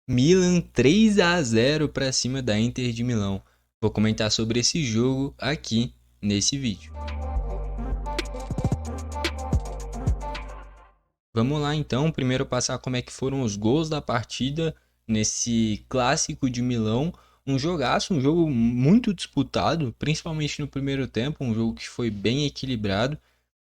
Milan 3-0 para cima da Inter de Milão. Vou comentar sobre esse jogo aqui nesse vídeo. Vamos lá então, primeiro passar como é que foram os gols da partida nesse clássico de Milão. Um jogaço, um jogo muito disputado, principalmente no primeiro tempo, um jogo que foi bem equilibrado.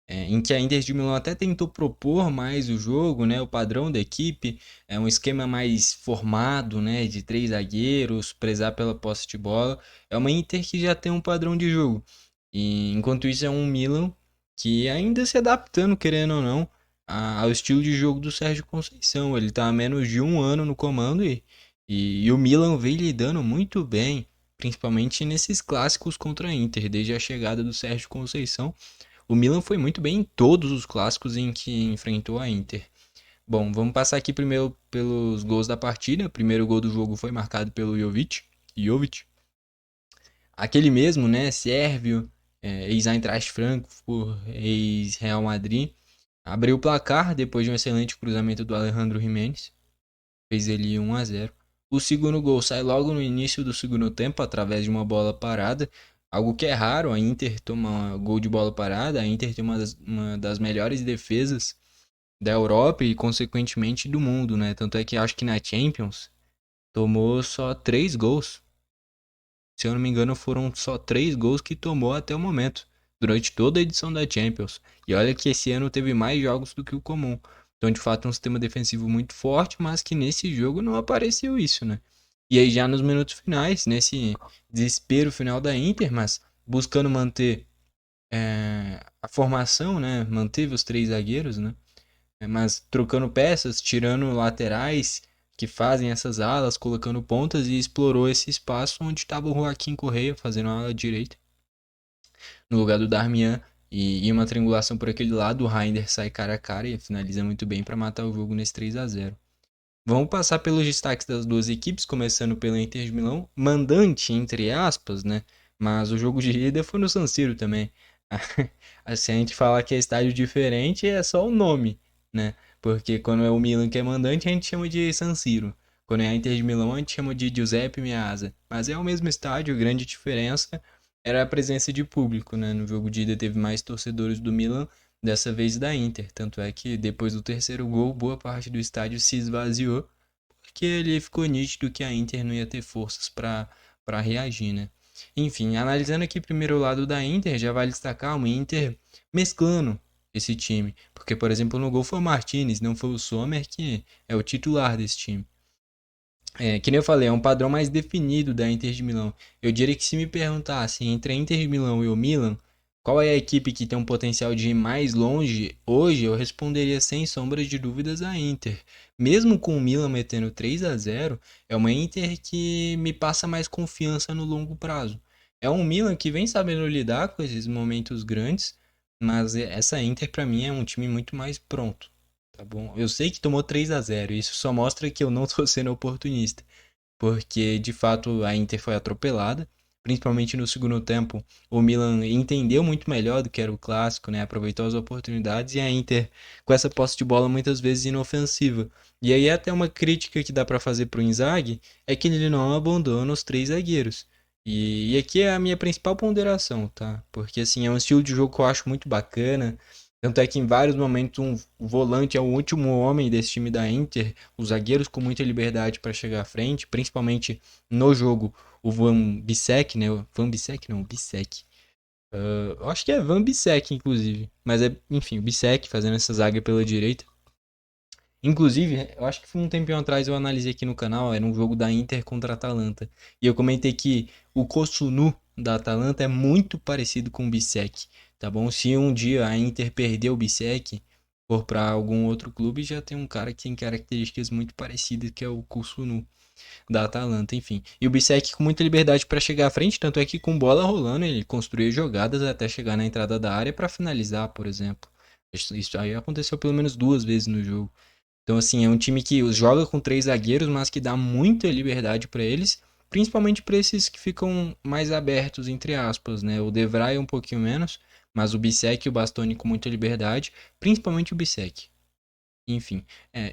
Em que a Inter de Milão até tentou propor mais o jogo, né? O padrão da equipe é um esquema mais formado, né? De três zagueiros, prezar pela posse de bola. É uma Inter que já tem um padrão de jogo. E enquanto isso é um Milan que ainda se adaptando, querendo ou não, ao estilo de jogo do Sérgio Conceição. Ele está há menos de um ano no comando e o Milan vem lidando muito bem, principalmente nesses clássicos contra a Inter, desde a chegada do Sérgio Conceição. O Milan foi muito bem em todos os clássicos em que enfrentou a Inter. Bom, vamos passar aqui primeiro pelos gols da partida. O primeiro gol do jogo foi marcado pelo Jovic. Aquele mesmo, né, sérvio, ex-Eintracht Frankfurt, ex-Real Madrid. Abriu o placar depois de um excelente cruzamento do Alejandro Jiménez. Fez ele 1-0. O segundo gol sai logo no início do segundo tempo, através de uma bola parada. Algo que é raro, a Inter toma gol de bola parada. A Inter tem uma das melhores defesas da Europa e, consequentemente, do mundo, né? Tanto é que acho que na Champions tomou só 3 gols. Se eu não me engano, foram só 3 gols que tomou até o momento, durante toda a edição da Champions. E olha que esse ano teve mais jogos do que o comum. Então, de fato, é um sistema defensivo muito forte, mas que nesse jogo não apareceu isso, né? E aí, já nos minutos finais, nesse desespero final da Inter, mas buscando manter a formação, né? Manteve os três zagueiros, né? Mas trocando peças, tirando laterais que fazem essas alas, colocando pontas e explorou esse espaço onde estava o Joaquim Correia fazendo a ala direita no lugar do Darmian e uma triangulação por aquele lado, o Reiner sai cara a cara e finaliza muito bem para matar o jogo nesse 3-0. Vamos passar pelos destaques das duas equipes, começando pela Inter de Milão, mandante entre aspas, né? Mas o jogo de ida foi no San Siro também. Se a gente falar que é estádio diferente, é só o nome, né? Porque quando é o Milan que é mandante, a gente chama de San Siro. Quando é a Inter de Milão, a gente chama de Giuseppe Meazza. Mas é o mesmo estádio, a grande diferença era a presença de público, né? No jogo de ida teve mais torcedores do Milan, dessa vez da Inter. Tanto é que depois do terceiro gol, boa parte do estádio se esvaziou, porque ele ficou nítido que a Inter não ia ter forças para reagir, né? Enfim, analisando aqui primeiro o lado da Inter, já vale destacar uma Inter mesclando esse time. Porque, por exemplo, no gol foi o Martinez, não foi o Sommer, que é o titular desse time. Que nem eu falei, é um padrão mais definido da Inter de Milão. Eu diria que se me perguntasse entre a Inter de Milão e o Milan, qual é a equipe que tem um potencial de ir mais longe hoje, eu responderia sem sombras de dúvidas a Inter. Mesmo com o Milan metendo 3-0, é uma Inter que me passa mais confiança no longo prazo. É um Milan que vem sabendo lidar com esses momentos grandes, mas essa Inter para mim é um time muito mais pronto. Tá bom? Eu sei que tomou 3-0, isso só mostra que eu não tô sendo oportunista, porque de fato a Inter foi atropelada, principalmente no segundo tempo. O Milan entendeu muito melhor do que era o clássico, né? Aproveitou as oportunidades e a Inter com essa posse de bola muitas vezes inofensiva. E aí até uma crítica que dá para fazer pro Inzaghi é que ele não abandona os três zagueiros. E aqui é a minha principal ponderação, tá? Porque assim, é um estilo de jogo que eu acho muito bacana. Tanto é que em vários momentos o volante é o último homem desse time da Inter, os zagueiros com muita liberdade para chegar à frente, principalmente no jogo o Van Bissek, né? Van Bissek não, Bissek. Eu acho que é Van Bissek, inclusive. Mas é, enfim, o Bissek fazendo essa zaga pela direita. Inclusive, eu acho que foi um tempinho atrás eu analisei aqui no canal, era um jogo da Inter contra a Atalanta. E eu comentei que o Kosunu da Atalanta é muito parecido com o Bissek, tá bom? Se um dia a Inter perder o Bissek, for para algum outro clube, já tem um cara que tem características muito parecidas, que é o Kosunu da Atalanta, enfim. E o Bissek com muita liberdade para chegar à frente, tanto é que com bola rolando, ele construía jogadas até chegar na entrada da área para finalizar, por exemplo. Isso aí aconteceu pelo menos 2 vezes no jogo. Então, assim, é um time que joga com três zagueiros, mas que dá muita liberdade para eles, principalmente para esses que ficam mais abertos, entre aspas, né? O De Vrij um pouquinho menos, mas o Bissek e o Bastoni com muita liberdade, principalmente o Bissek. Enfim,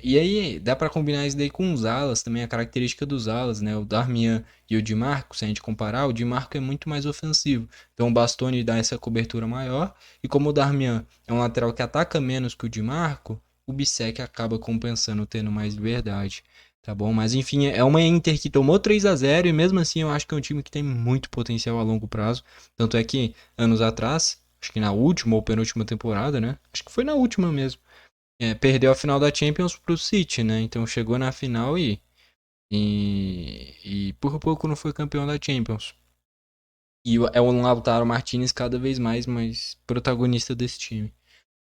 e aí dá pra combinar isso daí com os alas, também a característica dos alas, né? O Darmian e o Di Marco, se a gente comparar, o Di Marco é muito mais ofensivo. Então o Bastoni dá essa cobertura maior, e como o Darmian é um lateral que ataca menos que o Di Marco, o Bissek acaba compensando tendo mais liberdade, tá bom? Mas enfim, é uma Inter que tomou 3-0 e mesmo assim eu acho que é um time que tem muito potencial a longo prazo. Tanto é que anos atrás, acho que na última ou penúltima temporada, né? Acho que foi na última mesmo, perdeu a final da Champions pro City, né? Então chegou na final e por pouco não foi campeão da Champions. E é o Lautaro Martinez cada vez mais protagonista desse time.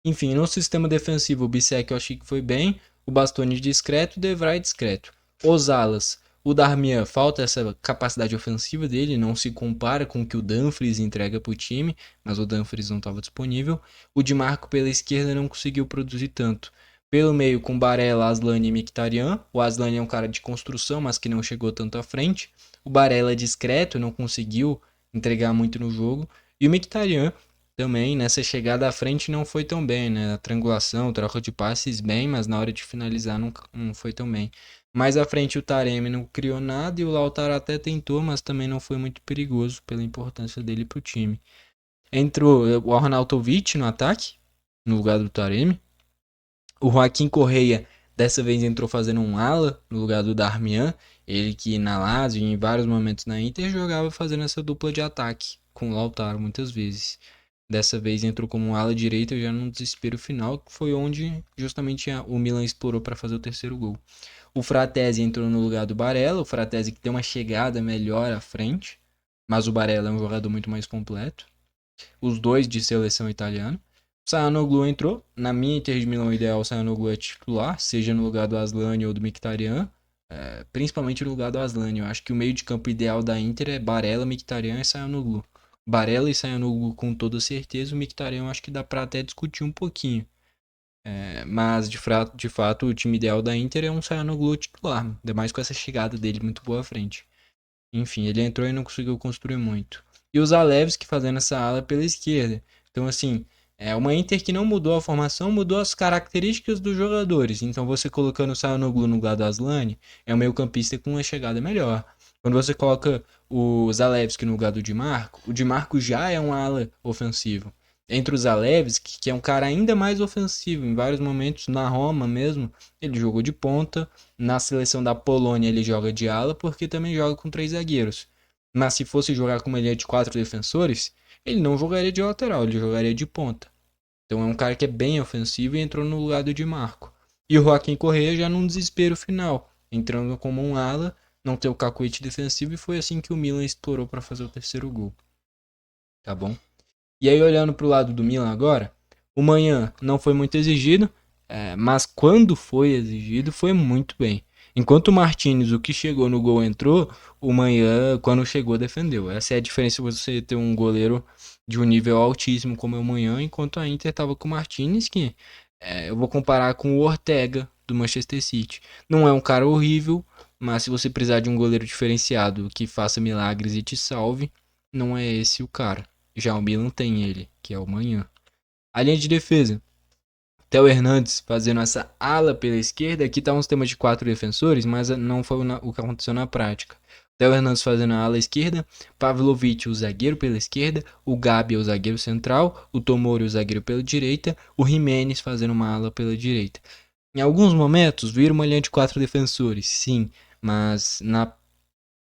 Enfim, no sistema defensivo, o Bissek eu achei que foi bem, o Bastoni discreto, o De Vrij discreto. Os alas, o Darmian, falta essa capacidade ofensiva dele, não se compara com o que o Dumfries entrega pro time, mas o Dumfries não estava disponível. O Di Marco pela esquerda não conseguiu produzir tanto. Pelo meio, com Barella, Asllani e Mkhitaryan. O Asllani é um cara de construção, mas que não chegou tanto à frente. O Barella é discreto, não conseguiu entregar muito no jogo. E o Mkhitaryan também nessa chegada à frente não foi tão bem, né? A triangulação, troca de passes bem, mas na hora de finalizar não foi tão bem. Mais à frente o Taremi não criou nada e o Lautaro até tentou, mas também não foi muito perigoso pela importância dele pro time. Entrou o Arnautovic no ataque, no lugar do Taremi. O Joaquim Correia dessa vez entrou fazendo um ala no lugar do Darmian, ele que na Lazio e em vários momentos na Inter jogava fazendo essa dupla de ataque com o Lautaro muitas vezes. Dessa vez entrou como um ala direita já no desespero final, que foi onde justamente o Milan explorou para fazer o terceiro gol. O Fratesi entrou no lugar do Barella, o Fratesi que tem uma chegada melhor à frente, mas o Barella é um jogador muito mais completo. Os dois de seleção italiana. O Çalhanoğlu entrou. Na minha Inter de Milão ideal, o Çalhanoğlu é titular, seja no lugar do Asllani ou do Mkhitaryan. Principalmente no lugar do Asllani. Eu acho que o meio de campo ideal da Inter é Barella, Mkhitaryan e Çalhanoğlu. Barella e Çalhanoğlu com toda certeza. O Mkhitaryan eu acho que dá pra até discutir um pouquinho. Mas de fato o time ideal da Inter é um Çalhanoğlu titular. Ainda mais com essa chegada dele muito boa à frente. Enfim, ele entrou e não conseguiu construir muito. E o Zalewski fazendo essa ala pela esquerda. Então, assim, é uma Inter que não mudou a formação, mudou as características dos jogadores. Então, você colocando o Çalhanoğlu no lugar do Asllani, é um meio-campista com uma chegada melhor. Quando você coloca o Zalewski no lugar do Di Marco, o Di Marco já é um ala ofensivo. Entre o Zalewski, que é um cara ainda mais ofensivo, em vários momentos, na Roma mesmo, ele jogou de ponta. Na seleção da Polônia ele joga de ala porque também joga com três zagueiros. Mas se fosse jogar com uma linha de quatro defensores, ele não jogaria de lateral, ele jogaria de ponta. Então é um cara que é bem ofensivo e entrou no lugar do Di Marco. E o Joaquim Correa já num desespero final, entrando como um ala, não ter o cacuete defensivo e foi assim que o Milan explorou para fazer o terceiro gol. Tá bom? E aí olhando para o lado do Milan agora, o Manhã não foi muito exigido, mas quando foi exigido foi muito bem. Enquanto o Martinez, o que chegou no gol entrou, o Manhã, quando chegou, defendeu. Essa é a diferença de você ter um goleiro de um nível altíssimo como é o Manhã, enquanto a Inter estava com o Martinez, que eu vou comparar com o Ortega do Manchester City. Não é um cara horrível, mas se você precisar de um goleiro diferenciado que faça milagres e te salve, não é esse o cara. Já o Milan tem ele, que é o Manhã. A linha de defesa. Theo Hernandes fazendo essa ala pela esquerda. Aqui tá um sistema de quatro defensores, mas não foi o que aconteceu na prática. Theo Hernandes fazendo a ala esquerda, Pavlovic o zagueiro pela esquerda, o Gabi o zagueiro central, o Tomori o zagueiro pela direita, o Jimenez fazendo uma ala pela direita. Em alguns momentos vira uma linha de quatro defensores, sim, mas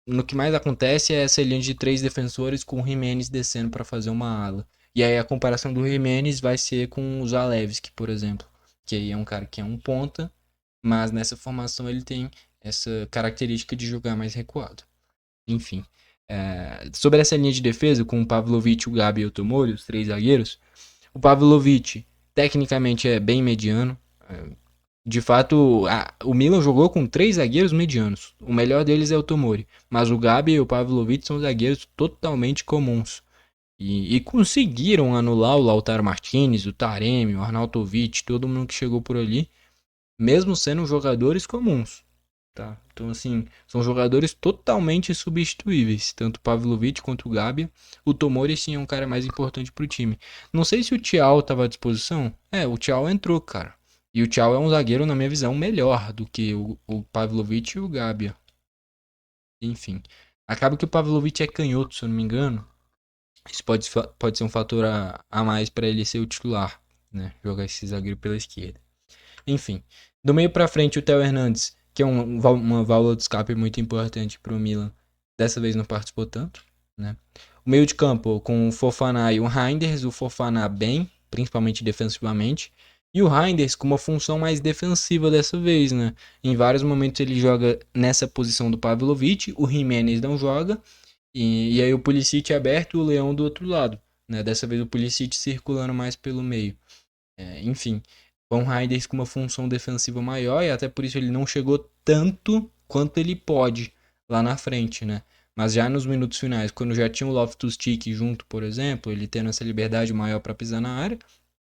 no que mais acontece é essa linha de três defensores com o Jimenez descendo para fazer uma ala. E aí a comparação do Jimenez vai ser com o Zalewski, por exemplo, que aí é um cara que é um ponta, mas nessa formação ele tem essa característica de jogar mais recuado. Enfim, sobre essa linha de defesa com o Pavlovic, o Gabi e o Tomori, os três zagueiros, o Pavlovic tecnicamente é bem mediano. De fato, o Milan jogou com três zagueiros medianos. O melhor deles é o Tomori. Mas o Gabi e o Pavlovic são zagueiros totalmente comuns. E conseguiram anular o Lautaro Martinez, o Taremi, o Arnautovic, todo mundo que chegou por ali, mesmo sendo jogadores comuns. Tá? Então, assim, são jogadores totalmente substituíveis. Tanto o Pavlovic quanto o Gabi. O Tomori, sim, é um cara mais importante pro time. Não sei se o Thiago estava à disposição. O Thiago entrou, cara. E o Thiago é um zagueiro, na minha visão, melhor do que o Pavlovic e o Gabia. Enfim. Acaba que o Pavlovic é canhoto, se eu não me engano. Isso pode ser um fator a mais para ele ser o titular, né? Jogar esse zagueiro pela esquerda. Enfim. Do meio para frente, o Theo Hernandes, que é uma válvula de escape muito importante para o Milan. Dessa vez não participou tanto, né? O meio de campo com o Fofana e o Reinders. O Fofana bem, principalmente defensivamente. E o Reinders com uma função mais defensiva dessa vez, né? Em vários momentos ele joga nessa posição do Pavlovic. O Jimenez não joga. E aí o Pulisic é aberto e o Leão do outro lado, né? Dessa vez o Pulisic circulando mais pelo meio. Enfim, Van Reinders com uma função defensiva maior e até por isso ele não chegou tanto quanto ele pode lá na frente, né? Mas já nos minutos finais, quando já tinha o Loftus-Cheek junto, por exemplo, ele tendo essa liberdade maior para pisar na área,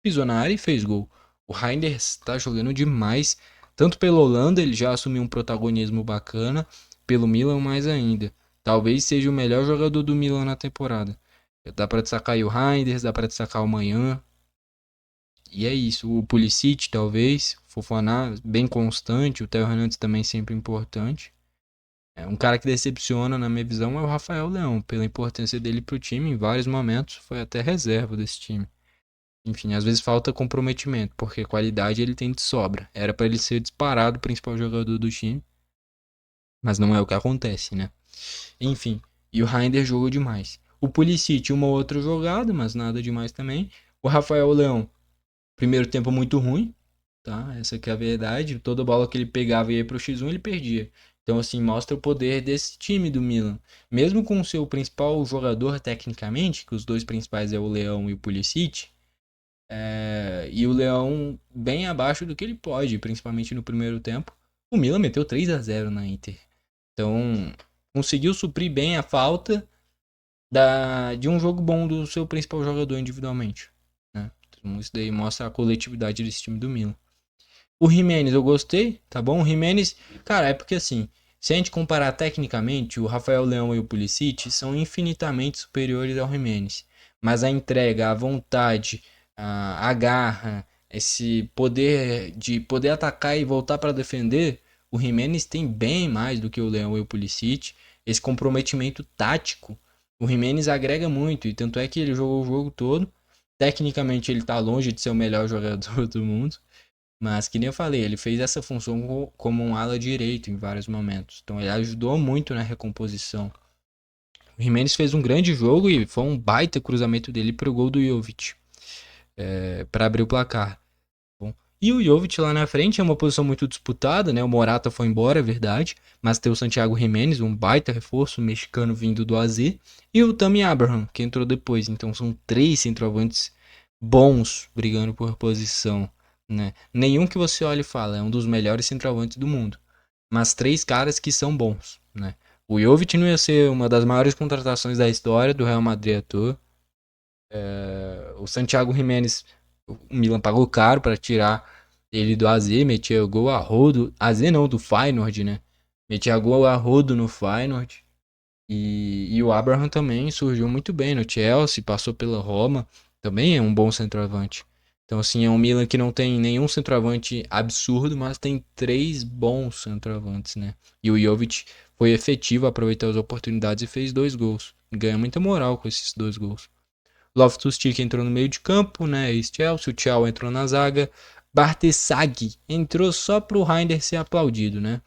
pisou na área e fez gol. O Reinders tá jogando demais, tanto pela Holanda, ele já assumiu um protagonismo bacana, pelo Milan mais ainda. Talvez seja o melhor jogador do Milan na temporada. Dá para destacar aí o Reinders, dá para destacar o Manhã, e é isso, o Pulisic talvez, o Fofana bem constante, o Theo Hernandes também sempre importante. Um cara que decepciona na minha visão é o Rafael Leão, pela importância dele pro time em vários momentos, foi até reserva desse time. Enfim, às vezes falta comprometimento, porque qualidade ele tem de sobra. Era para ele ser disparado o principal jogador do time, mas não é o que acontece, né? Enfim, e o Reinder jogou demais. O Pulisic uma outra jogada, mas nada demais também. O Rafael Leão, primeiro tempo muito ruim, tá? Essa que é a verdade. Toda bola que ele pegava e ia pro X1, ele perdia. Então, assim, mostra o poder desse time do Milan. Mesmo com o seu principal jogador, tecnicamente, que os dois principais é o Leão e o Pulisic, e o Leão bem abaixo do que ele pode, principalmente no primeiro tempo, o Milan meteu 3-0 na Inter. Então, conseguiu suprir bem a falta de um jogo bom do seu principal jogador individualmente, né? Então, isso daí mostra a coletividade desse time do Milan. O Jimenez eu gostei, tá bom? O Jimenez, cara, é porque assim, se a gente comparar tecnicamente, o Rafael Leão e o Pulisic são infinitamente superiores ao Jimenez. Mas a entrega, a vontade, a garra, esse poder de poder atacar e voltar para defender, o Jimenez tem bem mais do que o Leão e o Pulisic. Esse comprometimento tático, o Jimenez agrega muito, e tanto é que ele jogou o jogo todo. Tecnicamente ele tá longe de ser o melhor jogador do mundo. Mas, que nem eu falei, ele fez essa função como um ala direito em vários momentos. Então, ele ajudou muito na recomposição. O Jimenez fez um grande jogo e foi um baita cruzamento dele para o gol do Jovic, para abrir o placar. Bom, e o Jovic lá na frente é uma posição muito disputada, né? O Morata foi embora, é verdade, mas tem o Santiago Jimenez, um baita reforço mexicano vindo do AZ, e o Tammy Abraham, que entrou depois. Então, são três centroavantes bons brigando por posição, né? Nenhum que você olhe e fala é um dos melhores centroavantes do mundo, mas três caras que são bons, né? O Jovic não ia ser uma das maiores contratações da história do Real Madrid à toa. O Santiago Jimenez, o Milan pagou caro para tirar ele do AZ, metia gol a rodo, AZ não, do Feyenoord, né? Metia gol a rodo no Feyenoord. E o Abraham também surgiu muito bem no Chelsea, passou pela Roma, também é um bom centroavante. Então, assim, é um Milan que não tem nenhum centroavante absurdo, mas tem três bons centroavantes, né? E o Jovic foi efetivo, aproveitou as oportunidades e fez dois gols. Ganha muita moral com esses dois gols. Loftus-Cheek entrou no meio de campo, né? Chelsea, o Thiago entrou na zaga. Bartesaghi entrou só pro Reinders ser aplaudido, né?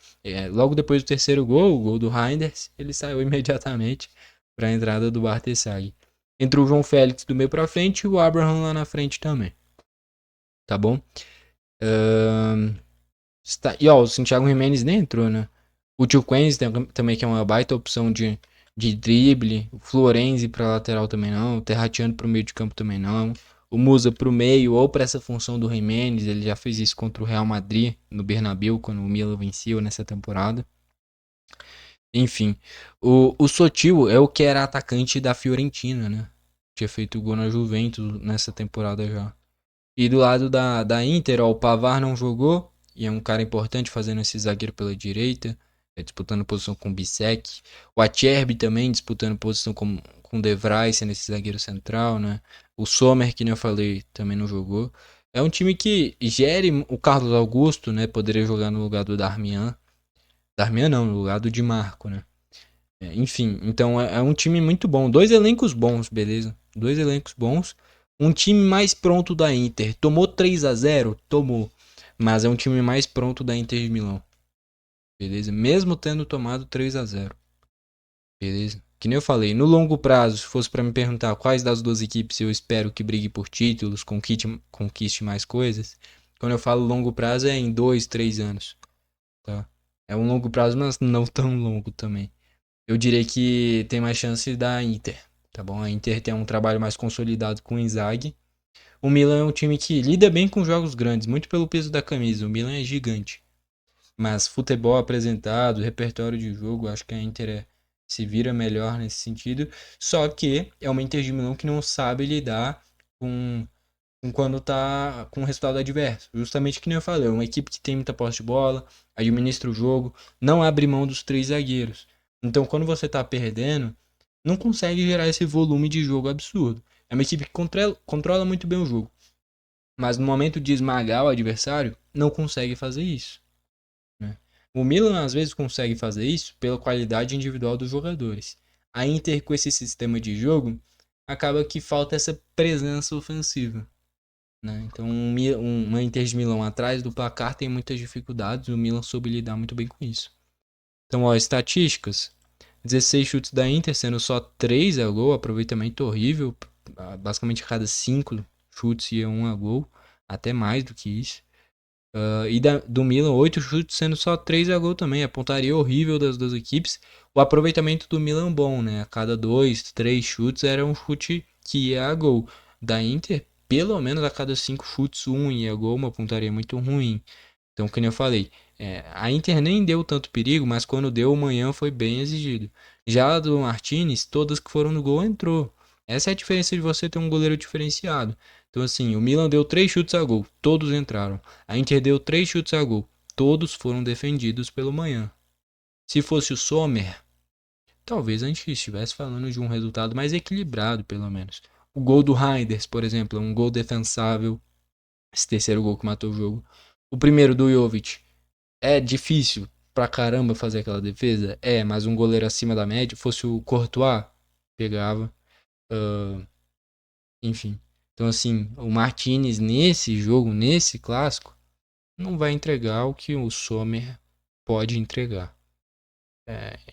Logo depois do terceiro gol, o gol do Reinders, ele saiu imediatamente para a entrada do Bartesaghi. Entrou o João Félix do meio para frente e o Abraham lá na frente também. Tá bom? E ó, o Santiago Jimenez nem entrou, né? O Tio Quenz também, que é uma baita opção de drible. O Florenzi pra lateral também não. O Terratiano pro meio de campo também não. O Musa pro meio ou pra essa função do Jimenez. Ele já fez isso contra o Real Madrid no Bernabéu, quando o Milan venceu nessa temporada. Enfim, o Sotil é o que era atacante da Fiorentina, né? Tinha feito gol na Juventus nessa temporada já. E do lado da Inter, ó, o Pavard não jogou. E é um cara importante fazendo esse zagueiro pela direita. Disputando posição com o Bissek. O Acerbi também disputando posição com o De Vrij, sendo esse zagueiro central, né? O Sommer, que nem eu falei, também não jogou. É um time que gere o Carlos Augusto, né? Poderia jogar no lugar do Darmian. Darmian não, no lugar do Di Marco, né? Enfim, então é um time muito bom. Dois elencos bons, beleza? Dois elencos bons. Um time mais pronto da Inter. Tomou 3-0? Tomou. Mas é um time mais pronto da Inter de Milão. Beleza? Mesmo tendo tomado 3-0. Beleza? Que nem eu falei, no longo prazo, se fosse pra me perguntar quais das duas equipes eu espero que brigue por títulos, conquiste mais coisas. Quando eu falo longo prazo é em 2, 3 anos. Tá? É um longo prazo, mas não tão longo também. Eu diria que tem mais chance da Inter, tá bom? A Inter tem um trabalho mais consolidado com o Inzaghi. O Milan é um time que lida bem com jogos grandes, muito pelo peso da camisa. O Milan é gigante. Mas futebol apresentado, repertório de jogo, acho que a Inter se vira melhor nesse sentido. Só que é uma Inter de Milão que não sabe lidar com quando tá com o resultado adverso. Justamente que nem eu falei, é uma equipe que tem muita posse de bola, administra o jogo, não abre mão dos três zagueiros. Então, quando você tá perdendo, não consegue gerar esse volume de jogo absurdo. É uma equipe que controla muito bem o jogo, mas no momento de esmagar o adversário, não consegue fazer isso, né? O Milan às vezes consegue fazer isso pela qualidade individual dos jogadores. A Inter, com esse sistema de jogo, acaba que falta essa presença ofensiva, né? Então, uma Inter de Milão atrás do placar tem muitas dificuldades. O Milan soube lidar muito bem com isso. Então, ó, estatísticas: 16 chutes da Inter, sendo só 3 a gol, aproveitamento horrível. Basicamente, a cada 5 chutes ia 1 a gol, até mais do que isso. E do Milan, 8 chutes, sendo só 3 a gol também. A pontaria horrível das duas equipes. O aproveitamento do Milan bom, né? A cada 2, 3 chutes era um chute que ia a gol. Da Inter, pelo menos a cada 5 chutes, um ia a gol, uma pontaria muito ruim. Então, como eu falei, a Inter nem deu tanto perigo, mas quando deu, o Manhã foi bem exigido. Já a do Martinez, todas que foram no gol entrou. Essa é a diferença de você ter um goleiro diferenciado. Então, assim, o Milan deu 3 chutes a gol, todos entraram. A Inter deu 3 chutes a gol, todos foram defendidos pelo Manhã. Se fosse o Sommer, talvez a gente estivesse falando de um resultado mais equilibrado, pelo menos. O gol do Reinders, por exemplo, é um gol defensável. Esse terceiro gol que matou o jogo. O primeiro do Jovic é difícil pra caramba fazer aquela defesa? É, mas um goleiro acima da média, fosse o Courtois, pegava. Uh, enfim. Então, assim, o Martinez nesse jogo, nesse clássico, não vai entregar o que o Sommer pode entregar.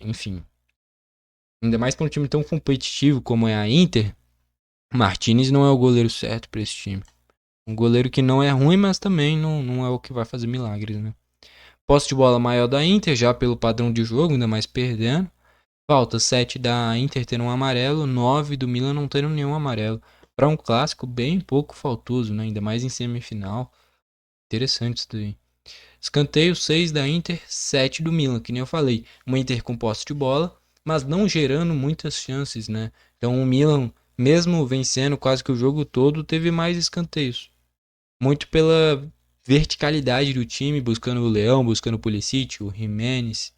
Enfim. Ainda mais para um time tão competitivo como é a Inter, o Martinez não é o goleiro certo para esse time. Um goleiro que não é ruim, mas também não é o que vai fazer milagres, né? Posse de bola maior da Inter, já pelo padrão de jogo, ainda mais perdendo. Falta 7 da Inter tendo um amarelo, 9 do Milan não tendo nenhum amarelo. Para um clássico bem pouco faltoso, né? Ainda mais em semifinal. Interessante isso daí. Escanteio 6 da Inter, 7 do Milan, que nem eu falei. Uma Inter com posse de bola, mas não gerando muitas chances, né? Então o Milan, mesmo vencendo quase que o jogo todo, teve mais escanteios. Muito pela verticalidade do time, buscando o Leão, buscando o Pulisic, o Jimenez.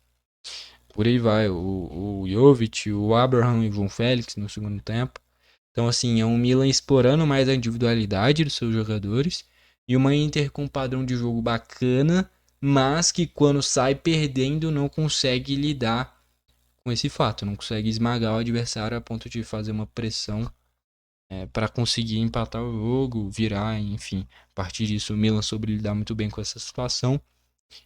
Por aí vai, o Jovic, o Abraham e o João Félix no segundo tempo. Então, assim, é um Milan explorando mais a individualidade dos seus jogadores e uma Inter com um padrão de jogo bacana, mas que quando sai perdendo não consegue lidar com esse fato, não consegue esmagar o adversário a ponto de fazer uma pressão para conseguir empatar o jogo, virar, enfim. A partir disso, o Milan soube lidar muito bem com essa situação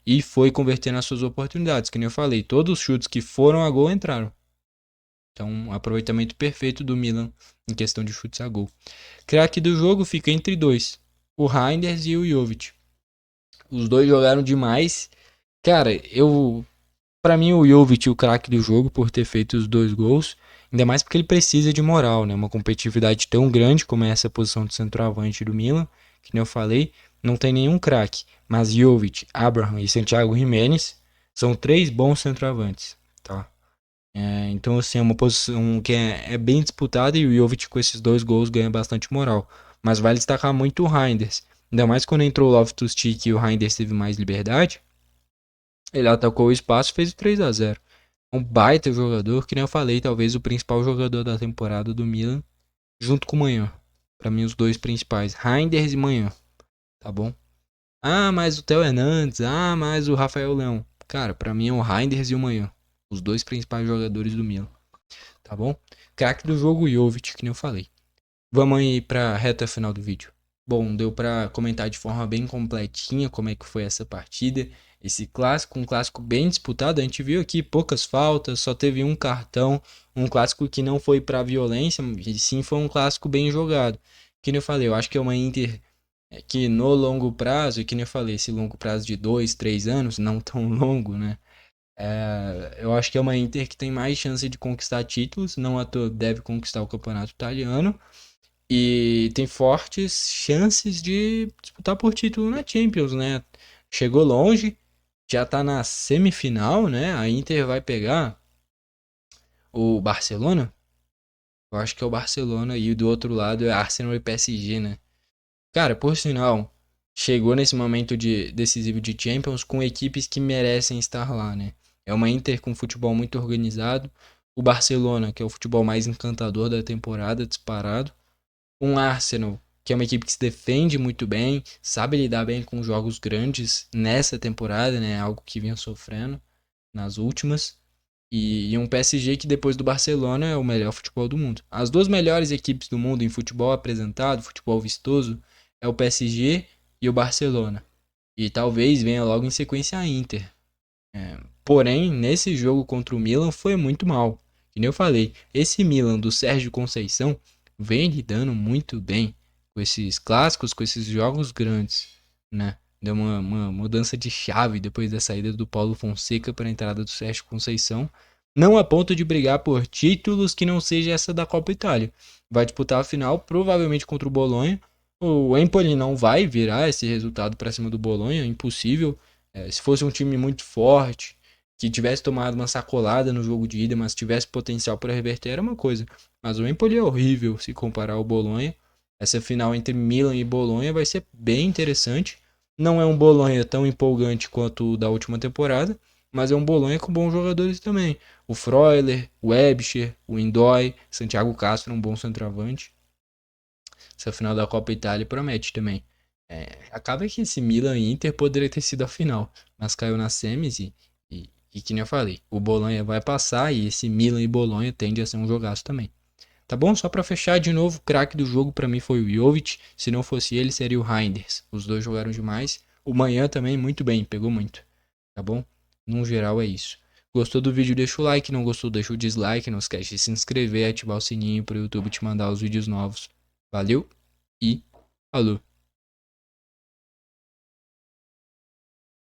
e foi convertendo as suas oportunidades. Que nem eu falei, todos os chutes que foram a gol entraram. Então, um aproveitamento perfeito do Milan em questão de chutes a gol. Craque do jogo fica entre dois, o Reinders e o Jovic. Os dois jogaram demais. Cara, para mim o Jovic o craque do jogo por ter feito os 2 gols, ainda mais porque ele precisa de moral, né? Uma competitividade tão grande como é essa posição de centroavante do Milan, que nem eu falei, não tem nenhum craque, mas Jovic, Abraham e Santiago Jimenez são 3 bons centroavantes, tá? Então, assim, é uma posição que é bem disputada e o Jovic com esses 2 gols ganha bastante moral. Mas vale destacar muito o Reinders. Ainda mais quando entrou o Loftus-Cheek e o Reinders teve mais liberdade. Ele atacou o espaço e fez o 3-0. Um baita jogador, que nem eu falei, talvez o principal jogador da temporada do Milan, junto com o Manhã. Para mim, os dois principais, Reinders e Manhã. tá bom? Ah, mas o Theo Hernandes, ah, mas o Rafael Leão. Cara, pra mim é o Reinders e o Manhã, os dois principais jogadores do Milan, tá bom? Craque do jogo, Jovic, que nem eu falei. Vamos aí pra reta final do vídeo. Bom, deu pra comentar de forma bem completinha como é que foi essa partida, esse clássico, um clássico bem disputado. A gente viu aqui poucas faltas, só teve um cartão, um clássico que não foi pra violência, e sim foi um clássico bem jogado. Que nem eu falei, eu acho que é uma Inter que no longo prazo, e que nem eu falei, esse longo prazo de 2, 3 anos, não tão longo, né? Eu acho que é uma Inter que tem mais chance de conquistar títulos, não à toa deve conquistar o campeonato italiano. E tem fortes chances de disputar por título na Champions, né? Chegou longe, já tá na semifinal, né? A Inter vai pegar o Barcelona. Eu acho que é o Barcelona e do outro lado é Arsenal e PSG, né? Cara, por sinal, chegou nesse momento decisivo de Champions com equipes que merecem estar lá, né? É uma Inter com futebol muito organizado, o Barcelona, que é o futebol mais encantador da temporada, disparado. Um Arsenal, que é uma equipe que se defende muito bem, sabe lidar bem com jogos grandes nessa temporada, né? Algo que vinha sofrendo nas últimas. E um PSG que depois do Barcelona é o melhor futebol do mundo. As duas melhores equipes do mundo em futebol apresentado, futebol vistoso, é o PSG e o Barcelona. E talvez venha logo em sequência a Inter. Porém, nesse jogo contra o Milan foi muito mal. Que nem eu falei, esse Milan do Sérgio Conceição vem lidando muito bem com esses clássicos, com esses jogos grandes, né? Deu uma mudança de chave depois da saída do Paulo Fonseca para a entrada do Sérgio Conceição. Não a ponto de brigar por títulos que não seja essa da Copa Itália. Vai disputar a final, provavelmente contra o Bolonha. O Empoli não vai virar esse resultado para cima do Bolonha, impossível. Se fosse um time muito forte, que tivesse tomado uma sacolada no jogo de ida, mas tivesse potencial para reverter, era uma coisa. Mas o Empoli é horrível se comparar ao Bolonha. Essa final entre Milan e Bolonha vai ser bem interessante. Não é um Bolonha tão empolgante quanto o da última temporada, mas é um Bolonha com bons jogadores também. O Freuler, o Ebcher, o Indói, Santiago Castro, um bom centroavante. Essa final da Copa Itália promete também. Acaba que esse Milan e Inter poderia ter sido a final, mas caiu nas semis e que nem eu falei, o Bolonha vai passar e esse Milan e Bolonha tende a ser um jogaço também. Tá bom? Só pra fechar de novo, o craque do jogo pra mim foi o Jovic, se não fosse ele seria o Reinders. Os dois jogaram demais. O Manhã também muito bem, pegou muito. Tá bom? No geral é isso. Gostou do vídeo, deixa o like, não gostou, deixa o dislike, não esquece de se inscrever e ativar o sininho para o YouTube te mandar os vídeos novos. Valeu e falou!